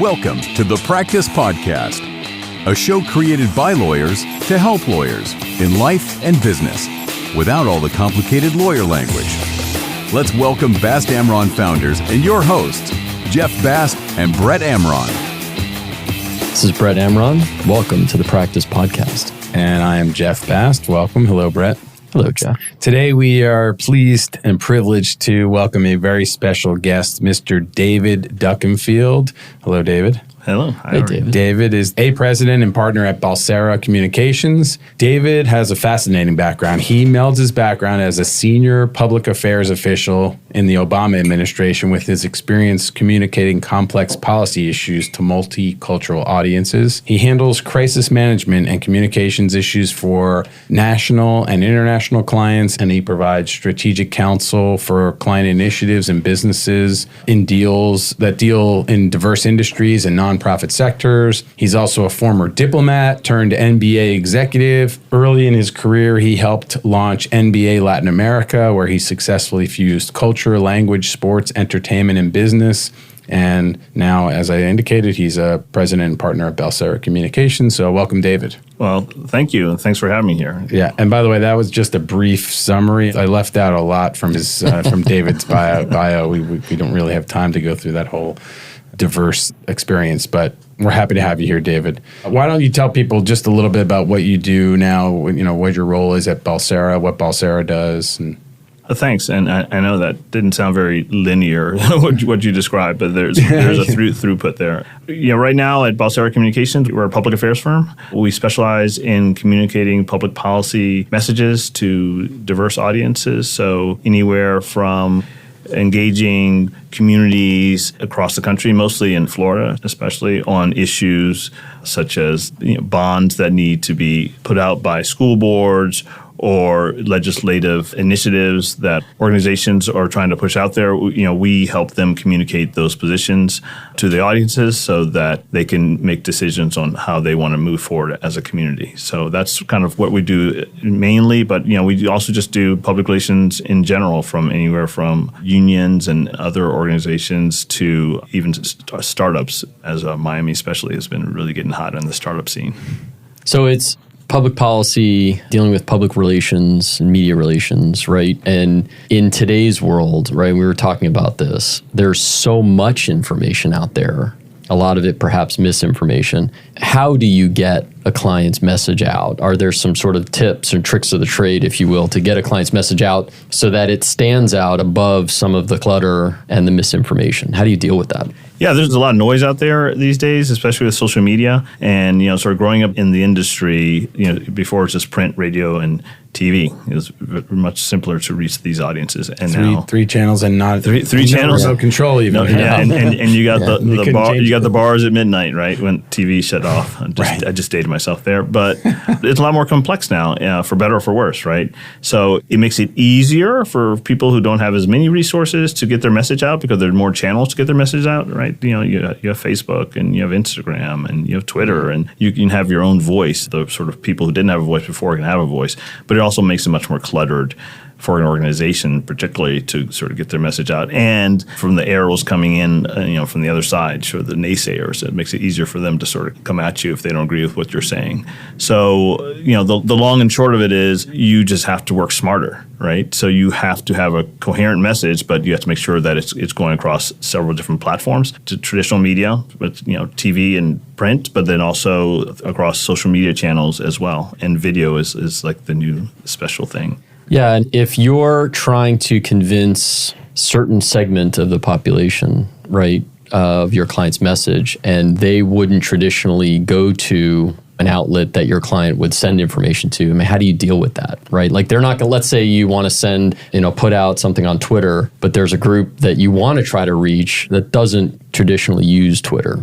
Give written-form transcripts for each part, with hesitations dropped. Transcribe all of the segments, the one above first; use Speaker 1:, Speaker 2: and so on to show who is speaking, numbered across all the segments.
Speaker 1: Welcome to the Practice Podcast, a show created by lawyers to help lawyers in life and business without all the complicated lawyer language. Let's welcome Bast Amron founders and your hosts, Jeff Bast and Brett Amron.
Speaker 2: This is Brett Amron. Welcome to the Practice Podcast.
Speaker 3: And I am Jeff Bast. Welcome. Hello, Brett.
Speaker 2: Hello, Jeff.
Speaker 3: Today we are pleased and privileged to welcome a very special guest, Mr. David Duckenfield. Hello, David.
Speaker 4: Hello.
Speaker 2: Hey, David.
Speaker 3: David is a president and partner at Balsera Communications. David has a fascinating background. He melds his background as a senior public affairs official in the Obama administration with his experience communicating complex policy issues to multicultural audiences. He handles crisis management and communications issues for national and international clients, and he provides strategic counsel for client initiatives and businesses in deals that deal in diverse industries and nonprofit sectors. He's also a former diplomat turned NBA executive. Early in his career, he helped launch NBA Latin America, where he successfully fused culture, language, sports, entertainment, and business. And now, as I indicated, he's a president and partner at Balsera Communications. So welcome, David.
Speaker 4: Well, thank you, and thanks for having me here.
Speaker 3: Yeah, and by the way, that was just a brief summary. I left out a lot from his from David's bio. We don't really have time to go through that whole diverse experience, but we're happy to have you here, David. Why don't you tell people just a little bit about what you do now, you know, what your role is at Balsera, what Balsera does? And
Speaker 4: Thanks, and I know that didn't sound very linear, what you described, but there's a throughput there. You know, right now at Balsera Communications, we're a public affairs firm. We specialize in communicating public policy messages to diverse audiences, so anywhere from engaging communities across the country, mostly in Florida, especially on issues such as bonds that need to be put out by school boards or legislative initiatives that organizations are trying to push out there. We help them communicate those positions to the audiences so that they can make decisions on how they want to move forward as a community. So that's kind of what we do mainly, but we also just do public relations in general, from anywhere from unions and other organizations to even startups, as Miami especially has been really getting hot in the startup scene.
Speaker 2: So it's public policy, dealing with public relations and media relations, right? And in today's world, right, we were talking about this, there's so much information out there, a lot of it perhaps misinformation. How do you get a client's message out? Are there some sort of tips or tricks of the trade, if you will, to get a client's message out so that it stands out above some of the clutter and the misinformation? How do you deal with that?
Speaker 4: Yeah, there's a lot of noise out there these days, especially with social media. And, sort of growing up in the industry, before it's just print, radio, and TV, it was much simpler to reach these audiences. And now
Speaker 3: three channels and not
Speaker 4: three channels,
Speaker 3: no control even.
Speaker 4: And you got the bars at midnight, right, when TV shut off. I just dated myself there, but it's a lot more complex now, for better or for worse, right? So it makes it easier for people who don't have as many resources to get their message out because there are more channels to get their message out, right? You have Facebook and you have Instagram and you have Twitter, and you can have your own voice. The sort of people who didn't have a voice before can have a voice, but it also makes it much more cluttered for an organization, particularly to sort of get their message out. And from the arrows coming in, from the other side, sure, the naysayers, it makes it easier for them to sort of come at you if they don't agree with what you're saying. So, the long and short of it is you just have to work smarter, right? So you have to have a coherent message, but you have to make sure that it's going across several different platforms, to traditional media, but TV and print, but then also across social media channels as well. And video is like the new special thing.
Speaker 2: Yeah, and if you're trying to convince certain segment of the population, right, of your client's message, and they wouldn't traditionally go to an outlet that your client would send information to, I mean, how do you deal with that, right? Like they're not going to, let's say you want to send, put out something on Twitter, but there's a group that you want to try to reach that doesn't traditionally use Twitter,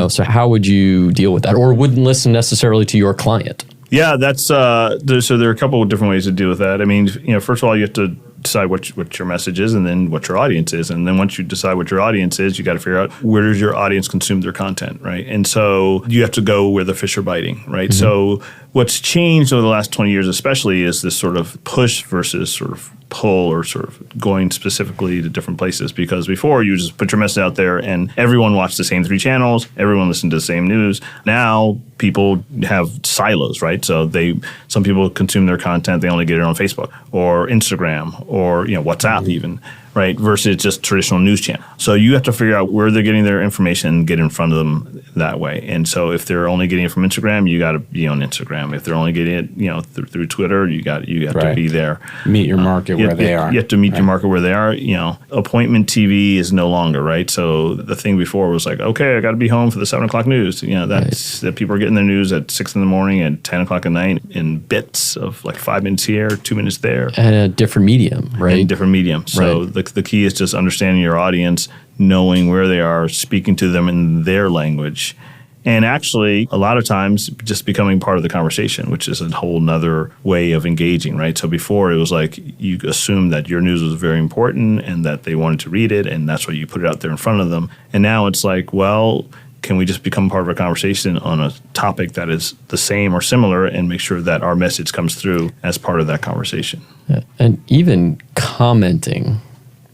Speaker 2: So how would you deal with that, or wouldn't listen necessarily to your client?
Speaker 4: Yeah, that's so there are a couple of different ways to deal with that. I mean, first of all, you have to decide what your message is and then what your audience is. And then once you decide what your audience is, you got to figure out where does your audience consume their content, right? And so you have to go where the fish are biting, right? Mm-hmm. So what's changed over the last 20 years especially is this sort of push versus sort of pull or sort of going specifically to different places, because before you just put your message out there and everyone watched the same 3 channels, everyone listened to the same news. Now people have silos, right? So some people consume their content, they only get it on Facebook or Instagram or WhatsApp even. Right, versus just traditional news channel. So you have to figure out where they're getting their information and get in front of them that way. And so if they're only getting it from Instagram, you got to be on Instagram. If they're only getting it, through Twitter, you have to be there.
Speaker 3: Meet your market where they are.
Speaker 4: You have to meet your market where they are. Appointment TV is no longer, right? So the thing before was like, okay, I got to be home for the 7 o'clock news. That people are getting their news at 6 in the morning and 10 o'clock at night in bits of like 5 minutes here, 2 minutes there,
Speaker 2: and a different medium, right?
Speaker 4: Different medium. So the key is just understanding your audience, knowing where they are, speaking to them in their language, and actually a lot of times just becoming part of the conversation, which is a whole nother way of engaging, right? So before it was like you assumed that your news was very important and that they wanted to read it, and that's why you put it out there in front of them. And now it's like, well, can we just become part of a conversation on a topic that is the same or similar and make sure that our message comes through as part of that conversation?
Speaker 2: Yeah. And even commenting,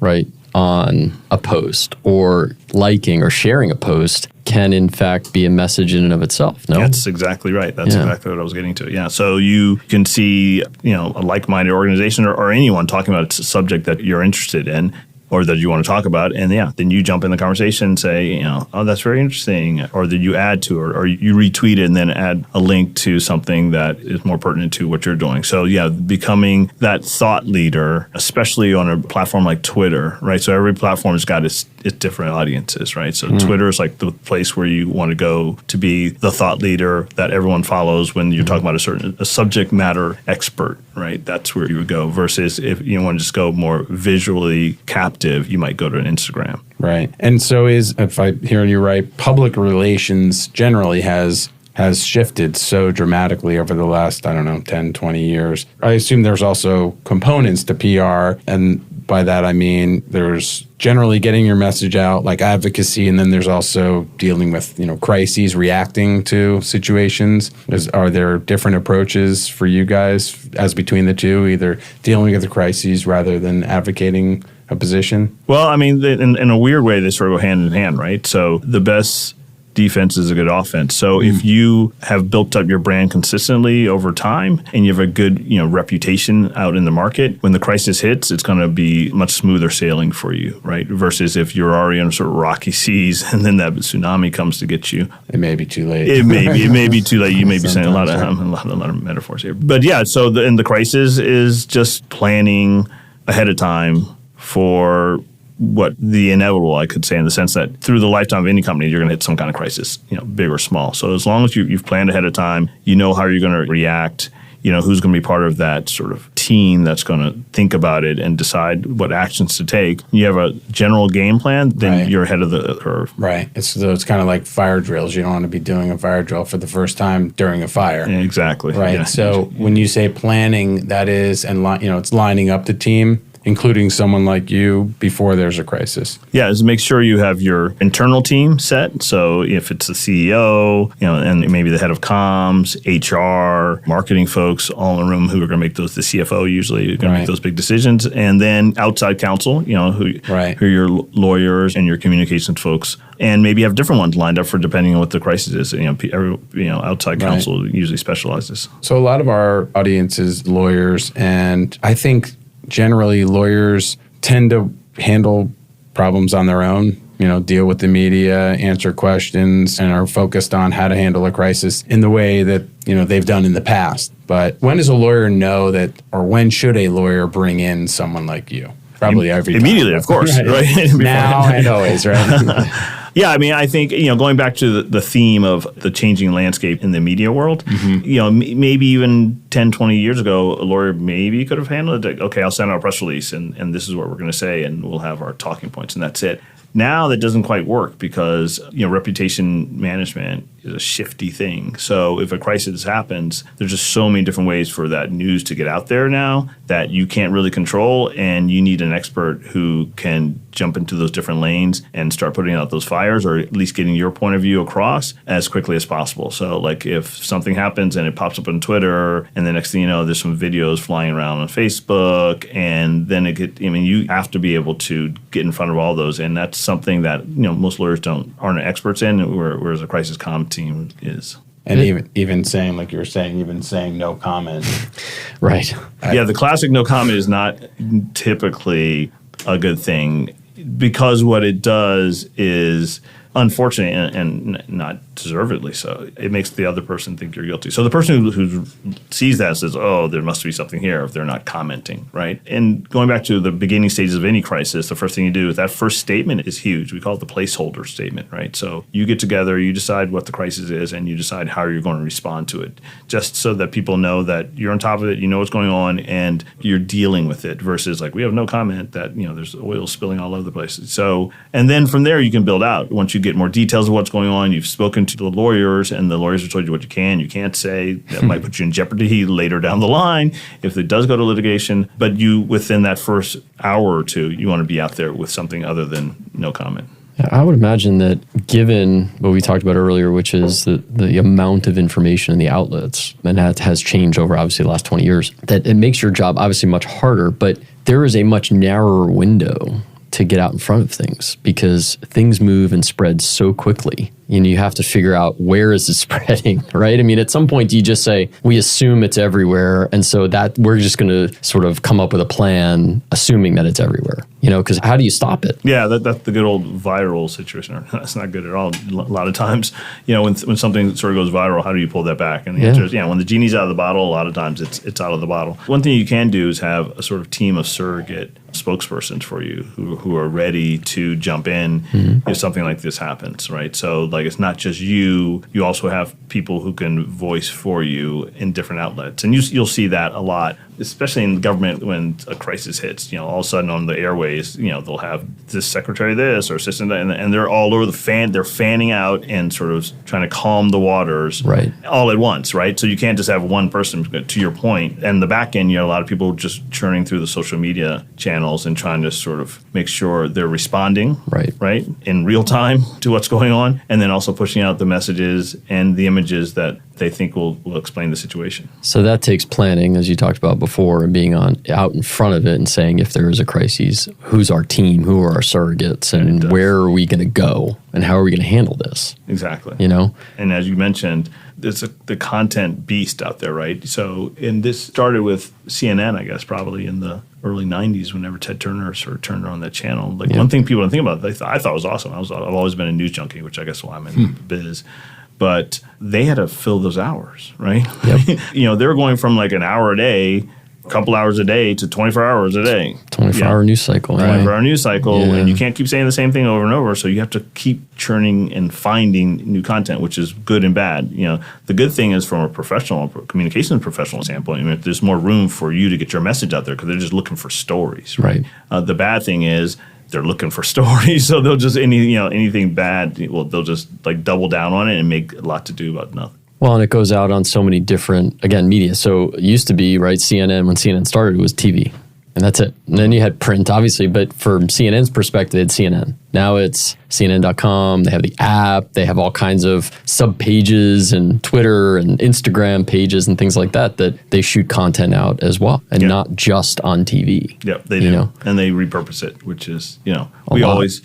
Speaker 2: right, on a post or liking or sharing a post can in fact be a message in and of itself. No,
Speaker 4: that's exactly right. That's exactly what I was getting to. Yeah. So you can see, a like-minded organization or anyone talking about a subject that you're interested in or that you want to talk about, and then you jump in the conversation and say, oh, that's very interesting, or that you add to or you retweet it and then add a link to something that is more pertinent to what you're doing. So becoming that thought leader, especially on a platform like Twitter, right? So every platform has got its different audiences, right? So Twitter is like the place where you want to go to be the thought leader that everyone follows when you're talking about a subject matter expert, right? That's where you would go, versus if you want to just go more visually captive, you might go to an Instagram.
Speaker 3: Right. And so if I'm hearing you right, public relations generally has shifted so dramatically over the last, 10, 20 years. I assume there's also components to PR, and by that I mean there's generally getting your message out, like advocacy, and then there's also dealing with, crises, reacting to situations. Are there different approaches for you guys as between the two, either dealing with the crises rather than advocating a position?
Speaker 4: Well, I mean, in a weird way, they sort of go hand in hand, right? So the best defense is a good offense. So if you have built up your brand consistently over time and you have a good, reputation out in the market, when the crisis hits, it's going to be much smoother sailing for you, right? Versus if you're already on sort of rocky seas and then that tsunami comes to get you.
Speaker 3: It may be too late.
Speaker 4: It may be too late. You may be saying a lot of metaphors here. But so the crisis is just planning ahead of time for what the inevitable, I could say, in the sense that through the lifetime of any company, you're going to hit some kind of crisis, big or small. So as long as you've planned ahead of time, you know how you're going to react, who's going to be part of that sort of team that's going to think about it and decide what actions to take. You have a general game plan, then you're ahead of the curve.
Speaker 3: Right. It's kind of like fire drills. You don't want to be doing a fire drill for the first time during a fire.
Speaker 4: Yeah, exactly.
Speaker 3: Right. Yeah. So when you say planning, that is, and it's lining up the team, including someone like you, before there's a crisis.
Speaker 4: Yeah, is make sure you have your internal team set. So if it's the CEO, and maybe the head of comms, HR, marketing folks, all in a room who are going to make the CFO usually are going to make those big decisions. And then outside counsel, who are your lawyers and your communications folks. And maybe have different ones lined up for depending on what the crisis is. Outside counsel usually specializes.
Speaker 3: So a lot of our audience is lawyers, and I think generally lawyers tend to handle problems on their own, deal with the media, answer questions, and are focused on how to handle a crisis in the way that, they've done in the past. But when does a lawyer know that, or when should a lawyer bring in someone like you? Probably every time.
Speaker 4: Immediately, of course, right?
Speaker 3: Now and always, right?
Speaker 4: Yeah, I mean, I think, going back to the theme of the changing landscape in the media world, maybe even 10, 20 years ago, a lawyer maybe could have handled it. Okay, I'll send out a press release and this is what we're going to say and we'll have our talking points and that's it. Now that doesn't quite work because, reputation management a shifty thing. So if a crisis happens, there's just so many different ways for that news to get out there now that you can't really control, and you need an expert who can jump into those different lanes and start putting out those fires, or at least getting your point of view across as quickly as possible. So like if something happens and it pops up on Twitter, and the next thing you know, there's some videos flying around on Facebook, and then you have to be able to get in front of all those. And that's something that, most lawyers aren't experts in, whereas a crisis comm team is.
Speaker 3: And even saying, like you were saying, even saying no comment.
Speaker 2: Right.
Speaker 4: Yeah, the classic no comment is not typically a good thing, because what it does is, unfortunately, and not deservedly so, it makes the other person think you're guilty. So the person who sees that says, oh, there must be something here if they're not commenting, right? And going back to the beginning stages of any crisis, the first thing you do is that first statement is huge. We call it the placeholder statement, right? So you get together, you decide what the crisis is, and you decide how you're going to respond to it, just so that people know that you're on top of it, you know what's going on, and you're dealing with it, versus like, we have no comment that, there's oil spilling all over the place. So, and then from there you can build out. Once you get more details of what's going on, you've spoken to the lawyers, and the lawyers have told you what you can't say. That might put you in jeopardy later down the line if it does go to litigation. But you, within that first hour or two, you want to be out there with something other than no comment.
Speaker 2: I would imagine that, given what we talked about earlier, which is the amount of information in the outlets, and that has changed over obviously the last 20 years, that it makes your job obviously much harder, but there is a much narrower window to get out in front of things, because things move and spread so quickly. You have to figure out, where is it spreading, right? I mean, at some point, you just say, we assume it's everywhere, and so that we're just going to sort of come up with a plan, assuming that it's everywhere, because how do you stop it?
Speaker 4: Yeah, that's the good old viral situation. That's not good at all. A lot of times, when something sort of goes viral, how do you pull that back? And the answer is, when the genie's out of the bottle, a lot of times it's out of the bottle. One thing you can do is have a sort of team of surrogate spokespersons for you who are ready to jump in if something like this happens, right? So like, it's not just you also have people who can voice for you in different outlets, and you'll see that a lot, especially in government. When a crisis hits, all of a sudden on the airways, they'll have this secretary this or assistant that, and they're all over they're fanning out and sort of trying to calm the waters,
Speaker 2: right,
Speaker 4: all at once, right? So you can't just have one person, to your point. And the back end, a lot of people just churning through the social media channels and trying to sort of make sure they're responding right in real time to what's going on, and then also pushing out the messages and the images that they think will explain the situation.
Speaker 2: So that takes planning, as you talked about before, and being out in front of it and saying, if there is a crisis, who's our team, who are our surrogates, and where are we going to go, and how are we going to handle this?
Speaker 4: Exactly.
Speaker 2: And
Speaker 4: as you mentioned, there's the content beast out there, right? So, and this started with CNN, I guess, probably in the early 90s, whenever Ted Turner sort of turned on that channel. Like, one thing people don't think about, I thought was awesome. I've always been a news junkie, which I guess why I'm in the biz. But they had to fill those hours, right?
Speaker 2: Yep.
Speaker 4: They were going from like an hour a day, a couple hours a day, to 24 hours a day.
Speaker 2: 24-hour news cycle.
Speaker 4: 24-hour news cycle, and you can't keep saying the same thing over and over, so you have to keep churning and finding new content, which is good and bad. The good thing is, from a communications professional standpoint, there's more room for you to get your message out there, because they're just looking for stories.
Speaker 2: Right.
Speaker 4: The bad thing is, they're looking for stories, so they'll just anything bad, they'll just like double down on it and make a lot to do about nothing.
Speaker 2: Well, and it goes out on so many different, media. So it used to be, right, CNN, when CNN started, it was TV. And that's it. And then you had print, obviously, but from CNN's perspective, it's CNN. Now it's CNN.com. They have the app. They have all kinds of sub-pages and Twitter and Instagram pages and things like that they shoot content out as well, and not just on TV.
Speaker 4: Yep, they do. And they repurpose it, which is, we always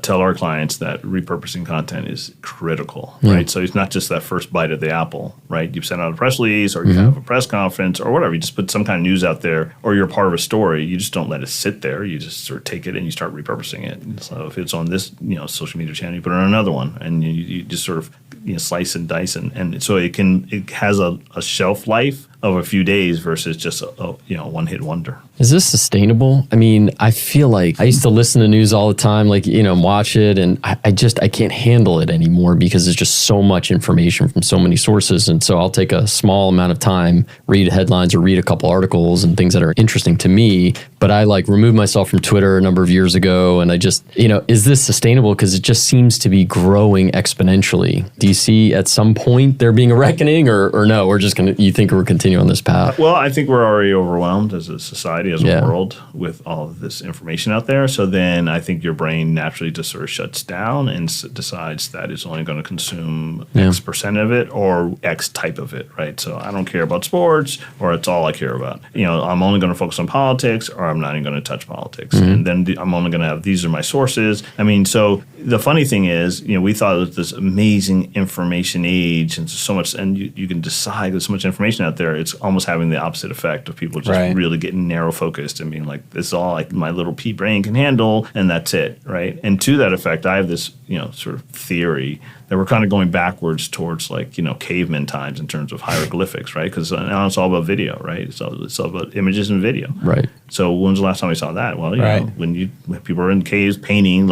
Speaker 4: tell our clients that repurposing content is critical, right? So it's not just that first bite of the apple, right? You send out a press release, or you have a press conference, or whatever. You just put some kind of news out there, or you're part of a story. You just don't let it sit there. You just sort of take it and you start repurposing it. And so if it's on this, social media channel, you put it on another one, and you just sort of slice and dice, and so it has a shelf life of a few days versus just a one-hit wonder.
Speaker 2: Is this sustainable? I mean, I feel like I used to listen to news all the time, watch it, and I can't handle it anymore, because there's just so much information from so many sources. And so I'll take a small amount of time, read headlines or read a couple articles and things that are interesting to me, but I like removed myself from Twitter a number of years ago. And I just, is this sustainable? Because it just seems to be growing exponentially. Do you see at some point there being a reckoning or no? You think we're continuing on this path?
Speaker 4: Well, I think we're already overwhelmed as a society, as a world, with all of this information out there. So then I think your brain naturally just sort of shuts down and decides that it's only going to consume X percent of it or X type of it, right? So I don't care about sports, or it's all I care about. I'm only going to focus on politics, or I'm not even going to touch politics. And then I'm only going to have, these are my sources. I mean, so the funny thing is, we thought it was this amazing information age and so much, and you can decide there's so much information out there. It's almost having the opposite effect of people just really getting narrow focused and being like, this is all like my little pea brain can handle, and that's it, right? And to that effect, I have this, sort of theory that we're kind of going backwards towards caveman times in terms of hieroglyphics, right? Because now it's all about video, right? It's all about images and video.
Speaker 2: Right.
Speaker 4: So when's the last time we saw that? Well, when people are in caves painting,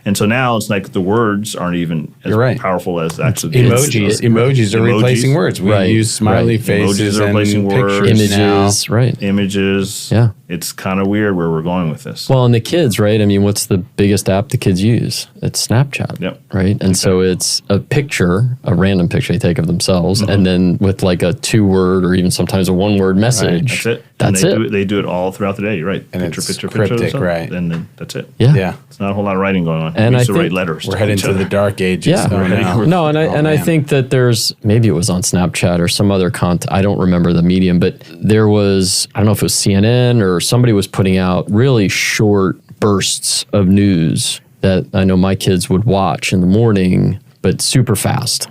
Speaker 4: and so now it's like the words aren't even as powerful as actually
Speaker 3: Emojis are replacing words. We use smiley faces
Speaker 4: emojis are replacing words,
Speaker 2: images,
Speaker 3: now.
Speaker 4: Images.
Speaker 2: Yeah.
Speaker 4: It's kind of weird where we're going with this.
Speaker 2: Well, and the kids, right? I mean, what's the biggest app the kids use? It's Snapchat, right? And so it's a picture, a random picture they take of themselves, and then with like a 2-word or even sometimes a 1-word message.
Speaker 4: Right.
Speaker 2: That's it.
Speaker 4: They do it all throughout the day. You're right.
Speaker 3: And
Speaker 4: picture,
Speaker 3: it's
Speaker 4: picture,
Speaker 3: cryptic,
Speaker 4: picture.
Speaker 3: right?
Speaker 4: And then that's it.
Speaker 2: Yeah.
Speaker 4: It's not a whole lot of writing going on.
Speaker 2: And
Speaker 4: we used
Speaker 2: I
Speaker 4: to write
Speaker 2: think
Speaker 4: letters.
Speaker 3: We're heading to the dark ages.
Speaker 2: No, and I think that there's, maybe it was on Snapchat or some other content. I don't remember the medium, but there was, I don't know if it was CNN or somebody was putting out really short bursts of news that I know my kids would watch in the morning, but super fast.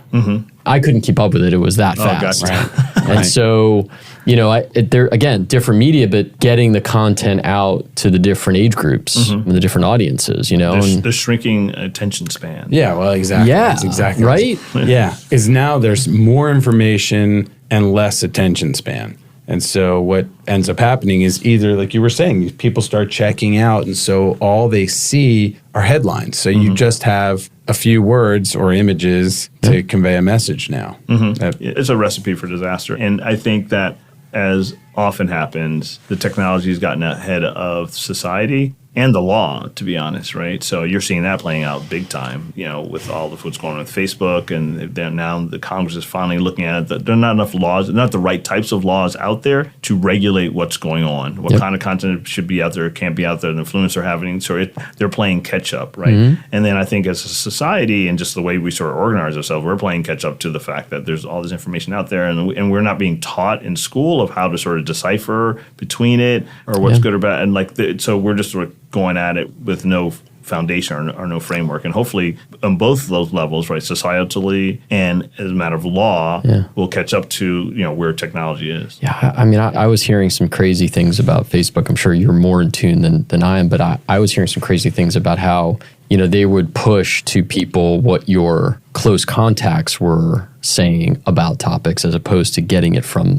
Speaker 2: I couldn't keep up with it. It was that fast.
Speaker 3: Gotcha.
Speaker 2: And so, there again, different media, but getting the content out to the different age groups and the different audiences,
Speaker 4: The shrinking attention span.
Speaker 3: Yeah, well, exactly.
Speaker 2: Yeah,
Speaker 3: that's exactly
Speaker 2: right?
Speaker 3: Yeah, because now there's more information and less attention span. And so what ends up happening is either, like you were saying, people start checking out, and so all they see are headlines. So you just have a few words or images to convey a message now.
Speaker 4: It's a recipe for disaster. And I think that, as often happens, the technology has gotten ahead of society and the law, to be honest, right? So you're seeing that playing out big time, with all of what's going on with Facebook, and now the Congress is finally looking at it. There are not enough laws, not the right types of laws out there to regulate what's going on, what kind of content should be out there, can't be out there, the influence they're having. So they're playing catch up, right? And then I think as a society and just the way we sort of organize ourselves, we're playing catch up to the fact that there's all this information out there, and we're not being taught in school of how to sort of decipher between it or what's good or bad. And so we're just sort of going at it with no foundation or no framework. And hopefully on both of those levels, right, societally and as a matter of law, we'll catch up to, where technology is.
Speaker 2: Yeah, I mean, I was hearing some crazy things about Facebook. I'm sure you're more in tune than I am, but I was hearing some crazy things about how, they would push to people what your close contacts were saying about topics as opposed to getting it from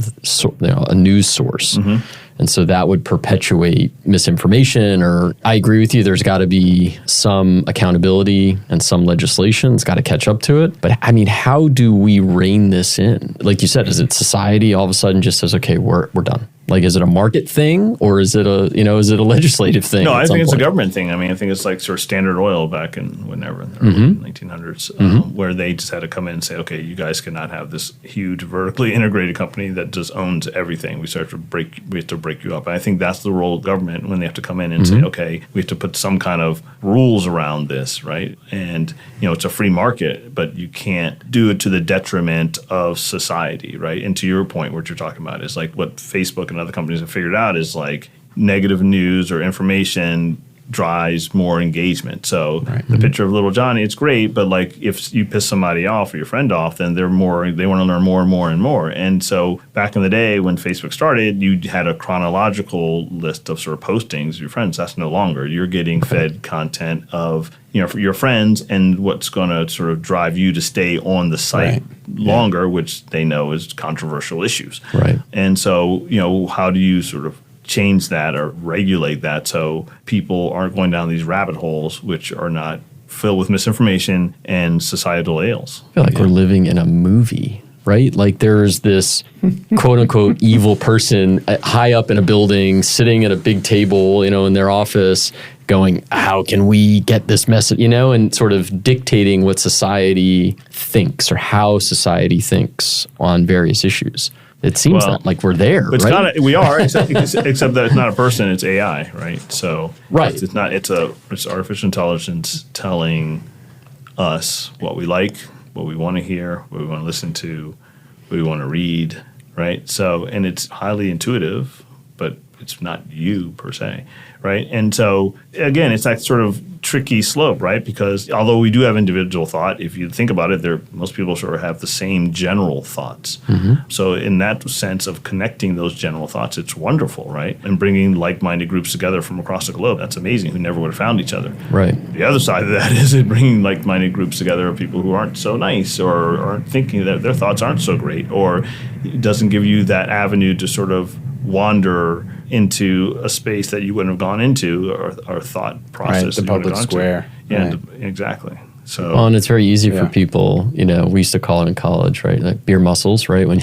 Speaker 2: a news source. And so that would perpetuate misinformation. Or I agree with you, there's got to be some accountability and some legislation. It's got to catch up to it. But I mean, how do we rein this in? Like you said, is it society all of a sudden just says, okay, we're done? Like, is it a market thing or is it a legislative thing?
Speaker 4: No, I think it's a government thing. I mean, I think it's like sort of Standard Oil back in whenever, in the early 1900s, where they just had to come in and say, okay, you guys cannot have this huge vertically integrated company that just owns everything. We have to break you up. And I think that's the role of government when they have to come in and say, okay, we have to put some kind of rules around this, right? And, it's a free market, but you can't do it to the detriment of society, right? And to your point, what you're talking about is like what Facebook and other companies have figured out is like negative news or information drives more engagement. So the picture of little Johnny, it's great, but like if you piss somebody off or your friend off, then they want to learn more and more and more. And so back in the day when Facebook started, you had a chronological list of sort of postings of your friends. That's no longer. You're getting fed content of for your friends and what's going to sort of drive you to stay on the site longer, which they know is controversial issues.
Speaker 2: Right.
Speaker 4: And so, how do you sort of change that or regulate that so people aren't going down these rabbit holes which are not filled with misinformation and societal ails?
Speaker 2: I feel like we're living in a movie right? Like there's this quote unquote evil person high up in a building sitting at a big table, in their office going, how can we get this message, and sort of dictating what society thinks or how society thinks on various issues. It seems that like we're there,
Speaker 4: but
Speaker 2: right?
Speaker 4: We are, except that it's not a person, it's AI, right? So it's artificial intelligence telling us what we like, what we want to hear, what we want to listen to, what we want to read, right? So, and it's highly intuitive, but it's not you per se, right? And so, again, it's that sort of tricky slope, right? Because although we do have individual thought, if you think about it, most people sort of have the same general thoughts. So in that sense of connecting those general thoughts, it's wonderful, right? And bringing like-minded groups together from across the globe, that's amazing, who never would have found each other.
Speaker 2: Right.
Speaker 4: The other side of that is bringing like-minded groups together of people who aren't so nice or aren't thinking that their thoughts aren't so great, or it doesn't give you that avenue to sort of wander into a space that you wouldn't have gone into, or thought process.
Speaker 3: Right, the public square.
Speaker 4: Yeah,
Speaker 3: right.
Speaker 4: Exactly. So,
Speaker 2: well, and it's very easy for people, we used to call it in college, right? Like beer muscles, right? When,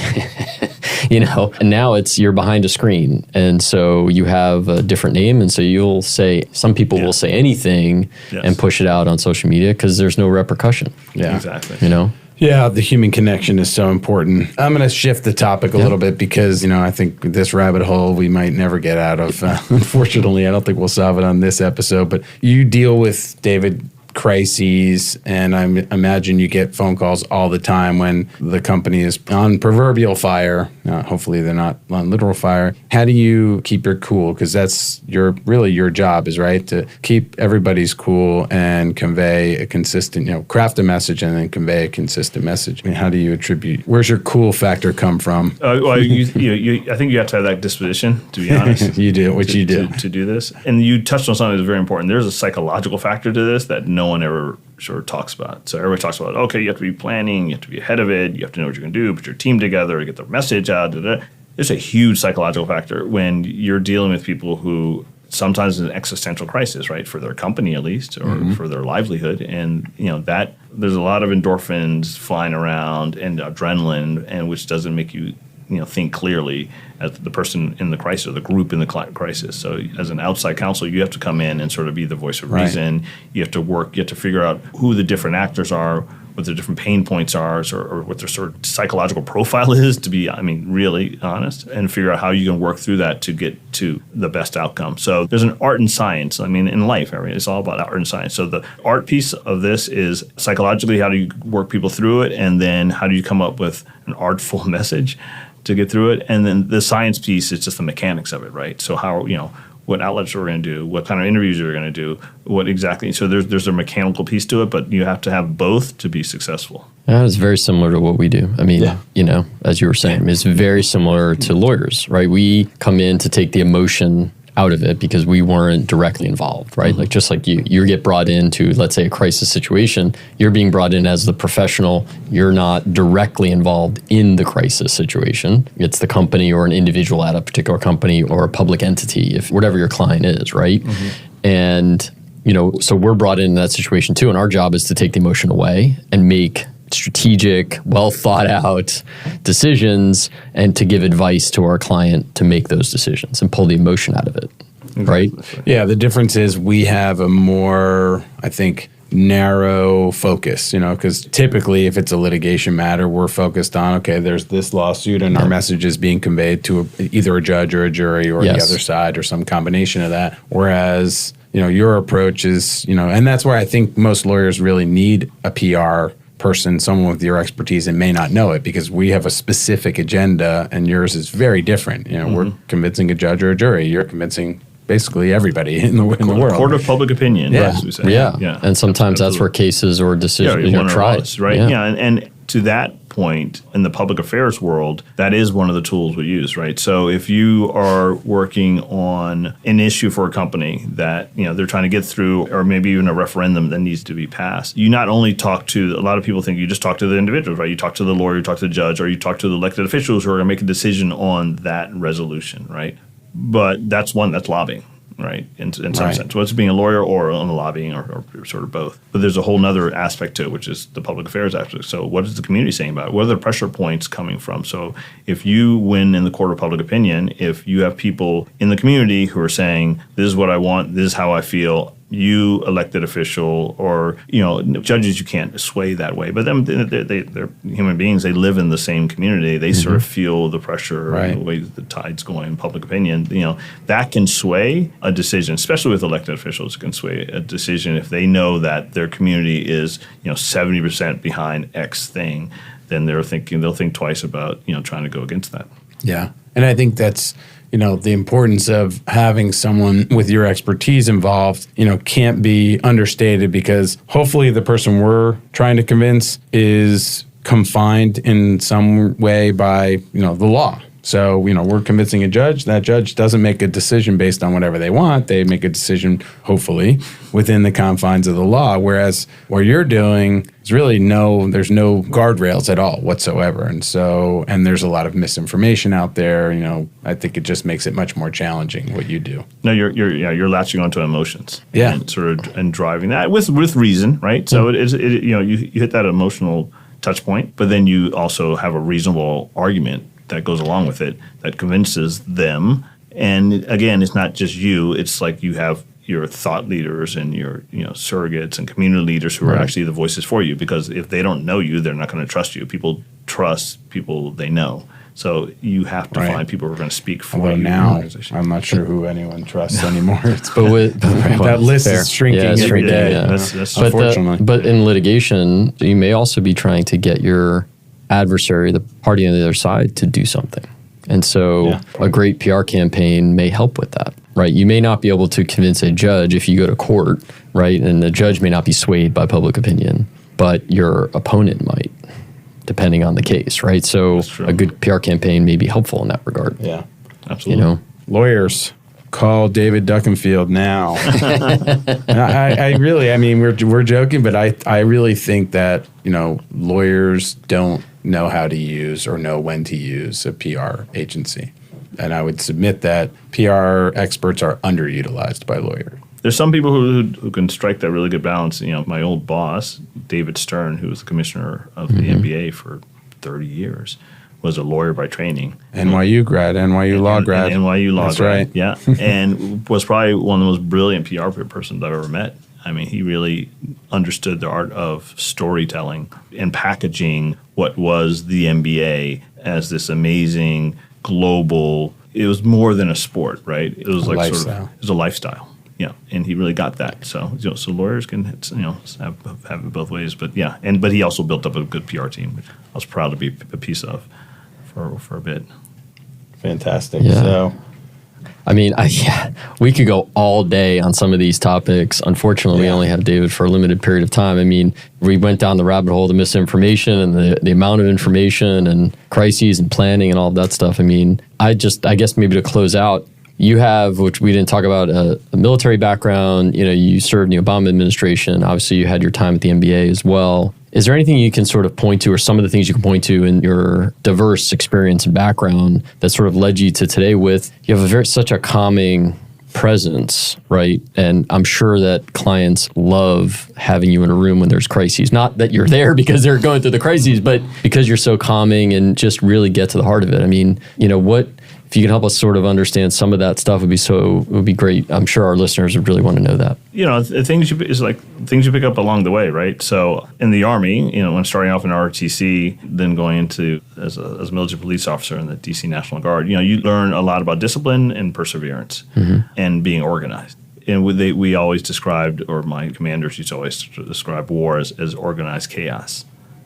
Speaker 2: and now you're behind a screen. And so you have a different name. And so some people will say anything and push it out on social media because there's no repercussion.
Speaker 3: Yeah,
Speaker 4: exactly.
Speaker 3: Yeah, the human connection is so important. I'm going to shift the topic a little bit because, I think this rabbit hole we might never get out of. Unfortunately, I don't think we'll solve it on this episode. But you deal with, David, crises, and I imagine you get phone calls all the time when the company is on proverbial fire. Hopefully they're not on literal fire. How do you keep your cool? Because that's your job is, right, to keep everybody's cool and convey a consistent, craft a message and then convey a consistent message. I mean, how do you where's your cool factor come from?
Speaker 4: Well, I think you have to have that disposition, to be honest.
Speaker 3: You do, which you do.
Speaker 4: To do this. And you touched on something that's very important. There's a psychological factor to this that no one ever sort of talks about. So everybody talks about, okay, you have to be planning, you have to be ahead of it, you have to know what you're going to do, put your team together, get the message out. There's a huge psychological factor when you're dealing with people who sometimes is an existential crisis, right, for their company at least, or for their livelihood. And, that there's a lot of endorphins flying around and adrenaline, and which doesn't make you think clearly as the person in the crisis or the group in the crisis. So as an outside counsel, you have to come in and sort of be the voice of reason. You have to figure out who the different actors are, what their different pain points are, or what their sort of psychological profile is, to be, really honest, and figure out how you can work through that to get to the best outcome. So there's an art and science. In life, it's all about art and science. So the art piece of this is psychologically, how do you work people through it, and then how do you come up with an artful message to get through it. And then the science piece is just the mechanics of it, right? So how, what outlets we're going to do, what kind of interviews we're going to do, what exactly. So there's a mechanical piece to it, but you have to have both to be successful.
Speaker 2: It's very similar to what we do. As you were saying, it's very similar to lawyers, right? We come in to take the emotion out of it because we weren't directly involved, right? Like just like you get brought into, let's say, a crisis situation, you're being brought in as the professional. You're not directly involved in the crisis situation. It's the company or an individual at a particular company or a public entity, if whatever your client is, right? And, so we're brought in that situation too. And our job is to take the emotion away and make strategic, well thought out decisions, and to give advice to our client to make those decisions and pull the emotion out of it, right?
Speaker 3: Yeah, the difference is we have a more, I think, narrow focus, because typically if it's a litigation matter, we're focused on, okay, there's this lawsuit and our message is being conveyed to either a judge or a jury or the other side or some combination of that. Whereas, your approach is, and that's why I think most lawyers really need a PR person, someone with your expertise, and may not know it because we have a specific agenda and yours is very different. We're convincing a judge or a jury. You're convincing basically everybody in the world.
Speaker 4: Court of public opinion, as we say.
Speaker 2: Yeah. And sometimes that's where cases or decisions are tried.
Speaker 4: Right? Yeah. And to that point, in the public affairs world, that is one of the tools we use, right? So if you are working on an issue for a company that, they're trying to get through, or maybe even a referendum that needs to be passed, you not only talk to, a lot of people think you just talk to the individuals, right? You talk to the lawyer, you talk to the judge, or you talk to the elected officials who are going to make a decision on that resolution, right? But that's lobbying. right? In some sense, whether it's being a lawyer or on the lobbying or sort of both. But there's a whole other aspect to it, which is the public affairs aspect. So what is the community saying about it? What are the pressure points coming from? So if you win in the court of public opinion, if you have people in the community who are saying, this is what I want, this is how I feel, you elected official or, judges you can't sway that way. But them, they're human beings. They live in the same community. They sort of feel the pressure, the way the tide's going in public opinion. That can sway a decision, especially with elected officials. It can sway a decision if they know that their community is 70% behind X thing. Then they'll think twice about trying to go against that.
Speaker 3: Yeah, and I think that's the importance of having someone with your expertise involved, can't be understated, because hopefully the person we're trying to convince is confined in some way by, the law. So, we're convincing a judge. That judge doesn't make a decision based on whatever they want. They make a decision, hopefully, within the confines of the law. Whereas what you're doing is really there's no guardrails at all whatsoever. And there's a lot of misinformation out there. I think it just makes it much more challenging what you do.
Speaker 4: No, you're latching onto emotions.
Speaker 3: Yeah.
Speaker 4: And driving that with reason, right? So you hit that emotional touch point, but then you also have a reasonable argument that goes along with it that convinces them. And again, it's not just you. It's like you have your thought leaders and your surrogates and community leaders who are actually the voices for you, because if they don't know you, they're not going to trust you. People trust people they know. So you have to find people who are going to speak for you.
Speaker 3: Now, I'm not sure who anyone trusts anymore. That list is shrinking every day.
Speaker 2: Yeah.
Speaker 3: That's unfortunately.
Speaker 2: But in litigation, you may also be trying to get your adversary, the party on the other side, to do something. And so a great PR campaign may help with that, right? You may not be able to convince a judge if you go to court, right? And the judge may not be swayed by public opinion, but your opponent might, depending on the case, right? So a good PR campaign may be helpful in that regard.
Speaker 3: Yeah,
Speaker 4: absolutely.
Speaker 3: Lawyers, call David Duckenfield now. We're joking, but I really think that, lawyers don't know how to use or know when to use a PR agency. And I would submit that PR experts are underutilized by lawyers.
Speaker 4: There's some people who can strike that really good balance. My old boss, David Stern, who was the commissioner of the NBA for 30 years, was a lawyer by training.
Speaker 3: NYU grad, NYU law grad.
Speaker 4: NYU law
Speaker 3: That's
Speaker 4: grad,
Speaker 3: right.
Speaker 4: yeah. And was probably one of the most brilliant PR persons I've ever met. He really understood the art of storytelling and packaging what was the NBA as this amazing global. It was more than a sport, right? It was like
Speaker 3: lifestyle.
Speaker 4: It was a lifestyle. Yeah, and he really got that. So lawyers can have it both ways. But yeah, but he also built up a good PR team, which I was proud to be a piece of for a bit.
Speaker 3: Fantastic.
Speaker 2: Yeah.
Speaker 3: So,
Speaker 2: we could go all day on some of these topics. Unfortunately, we only have David for a limited period of time. We went down the rabbit hole of misinformation and the amount of information and crises and planning and all of that stuff. I guess maybe to close out, you have, which we didn't talk about, a military background. You served in the Obama administration. Obviously, you had your time at the NBA as well. Is there anything you can sort of point to, or some of the things you can point to in your diverse experience and background that sort of led you to today with, you have such a calming presence, right? And I'm sure that clients love having you in a room when there's crises. Not that you're there because they're going through the crises, but because you're so calming and just really get to the heart of it. If you can help us sort of understand some of that stuff, it would be great. I'm sure our listeners would really want to know that.
Speaker 4: The things you pick up along the way, right? So in the Army, when starting off in ROTC, then going into as a military police officer in the DC National Guard, you learn a lot about discipline and perseverance and being organized. And we always described, or my commanders used to always describe war as organized chaos.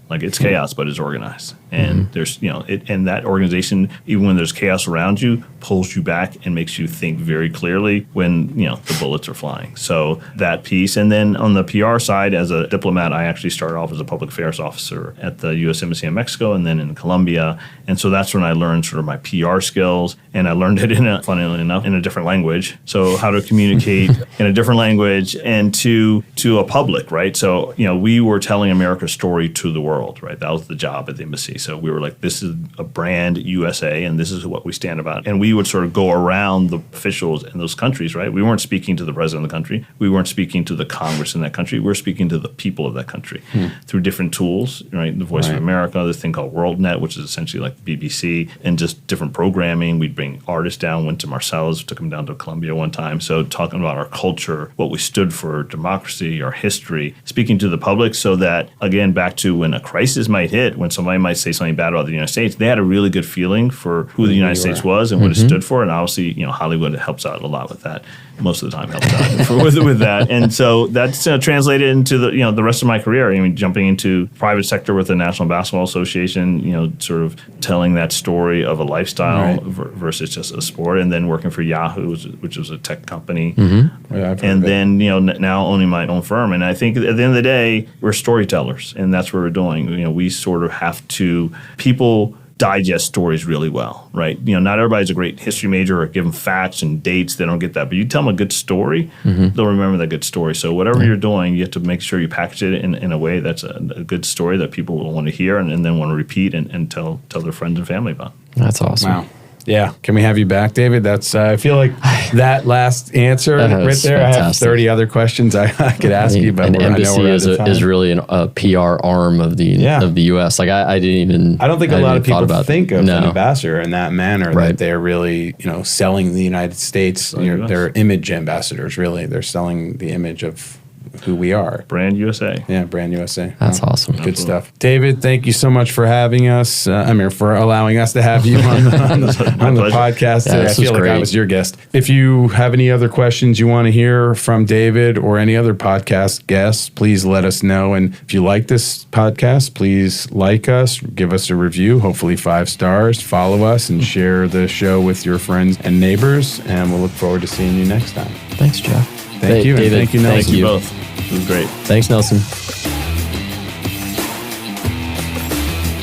Speaker 4: Like it's chaos, but it's organized. And there's, and that organization, even when there's chaos around you, pulls you back and makes you think very clearly when, the bullets are flying. So that piece. And then on the PR side, as a diplomat, I actually started off as a public affairs officer at the U.S. Embassy in Mexico and then in Colombia. And so that's when I learned sort of my PR skills. And I learned it, funnily enough, in a different language. So how to communicate in a different language and to a public, right? So, we were telling America's story to the world. world, right? That was the job at the embassy. So we were like, this is a brand USA, and this is what we stand about. And we would sort of go around the officials in those countries, right? We weren't speaking to the president of the country. We weren't speaking to the Congress in that country. We were speaking to the people of that country through different tools, right? The Voice of America, this thing called WorldNet, which is essentially like BBC, and just different programming. We'd bring artists down, went to Marcellus, took them down to Colombia one time. So talking about our culture, what we stood for, democracy, our history, speaking to the public so that, again, back to when a crisis might hit, when somebody might say something bad about the United States, they had a really good feeling for who the United States was and what it stood for. And obviously, Hollywood helps out a lot with that. Most of the time helps out with that. And so that's translated into the rest of my career. I mean, jumping into private sector with the National Basketball Association, sort of telling that story of a lifestyle versus just a sport, and then working for Yahoo, which was a tech company. And then, now owning my own firm. And I think at the end of the day, we're storytellers, and that's what we're doing. We sort of have to, people digest stories really well, right? Not everybody's a great history major or give them facts and dates. They don't get that. But you tell them a good story, they'll remember that good story. So whatever you're doing, you have to make sure you package it in a way that's a good story that people will want to hear and then want to repeat and tell their friends and family about.
Speaker 2: That's awesome.
Speaker 3: Wow. Yeah. Can we have you back, David? That's I feel like that last answer right there. Fantastic. I have 30 other questions I could ask you, but
Speaker 2: an embassy is really a PR arm of the U.S. Like I don't
Speaker 3: think a lot of people think of an ambassador in that manner.
Speaker 2: Right.
Speaker 3: That they're really selling the United States. They're image ambassadors. Really, they're selling the image of who we are.
Speaker 4: Brand USA.
Speaker 3: Yeah, Brand USA.
Speaker 2: That's awesome.
Speaker 3: Good stuff. David, thank you so much for having us. For allowing us to have you on the podcast today. I feel like I was your guest. If you have any other questions you want to hear from David or any other podcast guests, please let us know. And if you like this podcast, please like us, give us a review, hopefully 5 stars, follow us, and share the show with your friends and neighbors. And we'll look forward to seeing you next time.
Speaker 2: Thanks, Jeff.
Speaker 3: Thank you,
Speaker 2: David.
Speaker 3: And thank you, Nelson.
Speaker 4: Thank you both. It was great.
Speaker 2: Thanks, Nelson.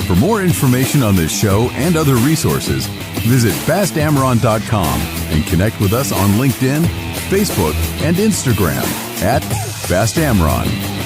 Speaker 1: For more information on this show and other resources, visit fastamron.com and connect with us on LinkedIn, Facebook, and Instagram @FastAmron.